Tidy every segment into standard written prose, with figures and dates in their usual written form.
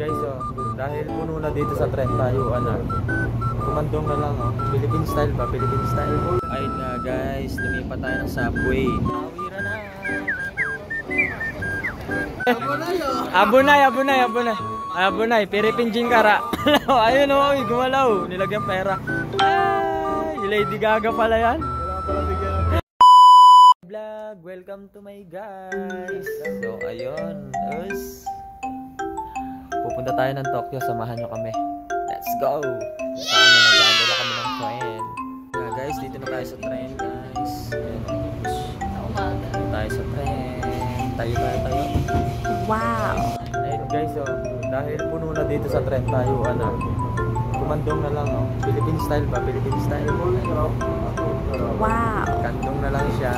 Guys, dahil puno na dito sa tren tayo, kumandong na lang, Philippine style ba? Philippine style. Ayun nga guys, lumipat tayo ng subway. Awira na. Abunay, Philippine Jingkara. Ayun gumalaw, nilagyan pera. Ay, Lady Gaga pala yan. Vlog, welcome to my guys. So ayun, pupunta tayo ng Tokyo, samahan nyo kami. Let's go! Kasama nag-aandala kami ng train. Yeah, guys, dito na tayo sa train, guys. Dito tayo sa train. Tayo. Wow! Ayun guys, dahil puno na dito sa train tayo, kumandong na lang, Philippine style ba? Philippine style. Wow! Kandong na lang siya.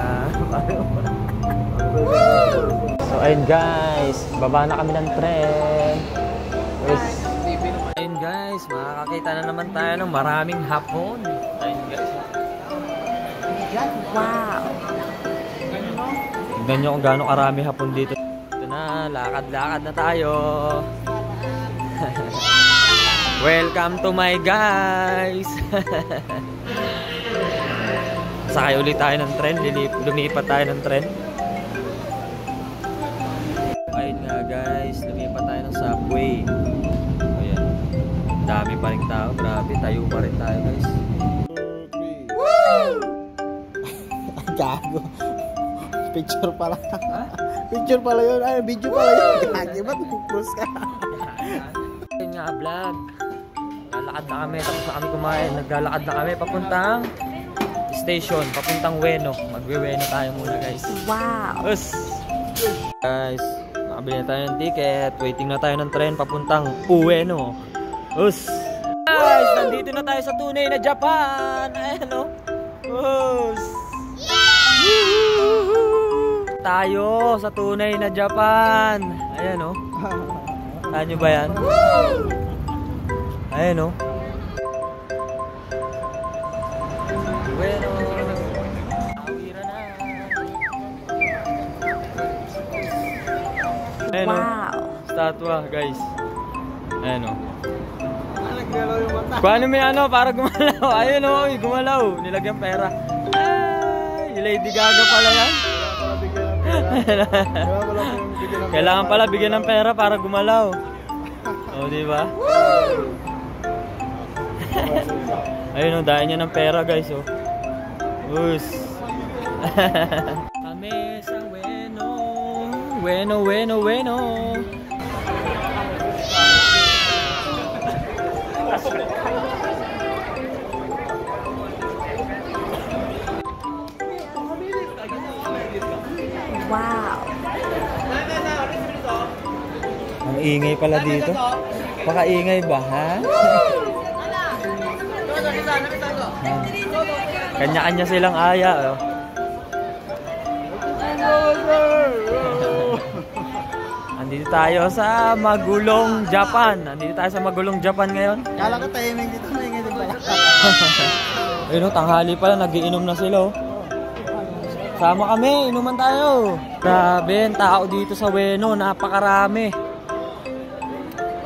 So ayun guys, baba na kami ng tren. Ayun guys, makakakita na naman tayo ng maraming hapon. Ayun guys. Wow! Tignan nyo kung gaano karami hapon dito. Ito na, lakad-lakad na tayo. Welcome to my guys. Sakay ulit tayo ng tren, lumipat tayo ng tren. Ayun nga guys, lumipat tayo ng subway. Ayan, dami pa rin tao, grabe, tayo pa rin tayo guys. 2, 3. Woo! Gago. Picture pala. Picture pala yun, ay video pala yun. Gagi, ba't nag-post ka? Ayun nga vlog, naglalakad na kami, tapos na kami kumain, naglalakad na kami papuntang station, papuntang Ueno. Magwe-Ueno tayo muna guys. Wow! Guys, nakabili na tayo ng ticket. Waiting na tayo ng tren papuntang Ueno. Guys, nandito na tayo sa tunay na Japan. Ayan tayo sa tunay na Japan. Ayan Saan nyo ba yan? Ayan Ueno. Ayan wow! Statwa guys. Ayan Paano may para gumalaw? Ayun gumalaw. Nilagyan pera. Ay, Lady Gaga pala yan. Kailangan pala bigyan ng pera para gumalaw. Diba? Ayun dahil niya ng pera guys Kami sa Ueno. Wow! Ang ingay pala dito. Baka ingay ba, ha? Kanya-kanya silang aya, Andito tayo sa magulong Japan. Ngayon. Kala ko timing dito, maingay din pala. Ayun tanghali pala, nagiinom na sila Sama kami, inuman tayo. Grabe, ang tao dito sa Ueno, napakarami.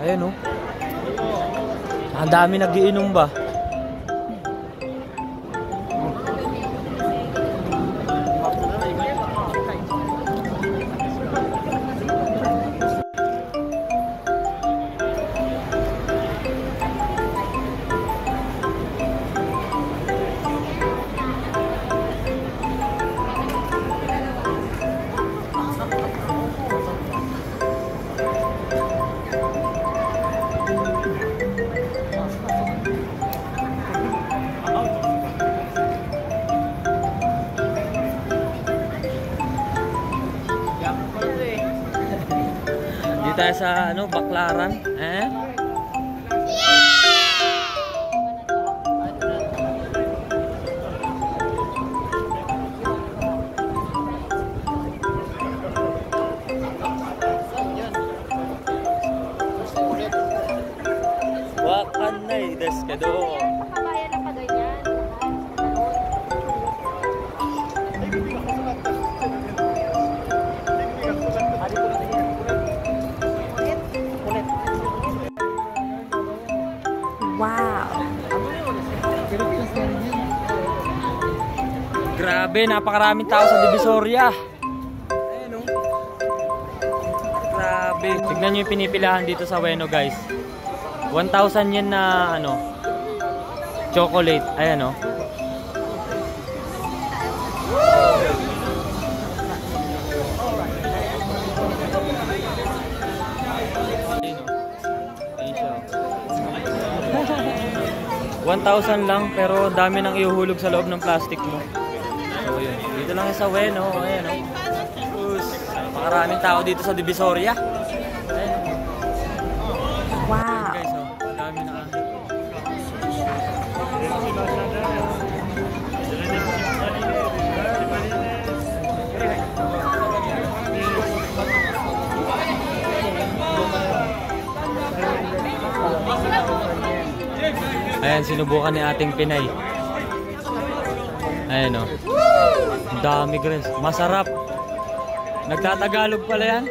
Ayun ang dami nagiinom ba? Dito tayo sa Baklaran. Wakanay desu kedo. Kabayan na pa ganyan. Grabe, napakaraming tao sa Divisoria. Ayan o. Grabe. Tignan nyo yung pinipilahan dito sa Ueno guys. 1,000 yen na ano, chocolate. Ayan o. $1,000 lang pero dami nang ihuhulog sa loob ng plastic mo. So yun, dito lang sa Ueno, ayan o. Napakaraming tao dito sa Divisoria. Ayan. Wow. Ayan guys, oh, dami na. Ayan, sinubukan ni ating Pinay. Ayan o. Ang dami guys. Masarap. Nagtatagalog pala yan.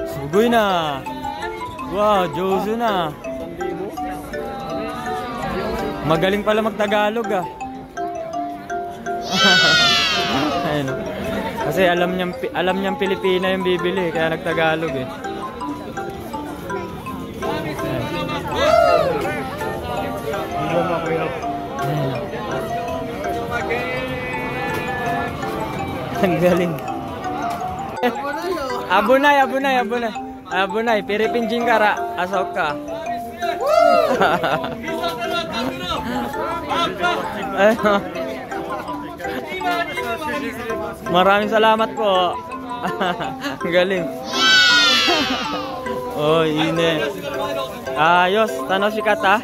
Sugoy na. Wow, Jozo na. Magaling pala magtagalog ah. Ayan o. Kasi alam niyang Pilipina yung bibili, kaya nagtagalog eh. Ang galing. Abunay, Philippine Jingkara, Asoka. Maraming salamat po. Ang galing. Oh, ine. Ayos, tanoshikata.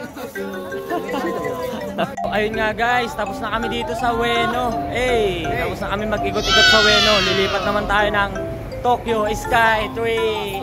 Ayun nga guys, tapos na kami dito sa Ueno. Tapos na kami mag-ikot-ikot sa Ueno. Lilipat naman tayo ng Tokyo Sky Tree.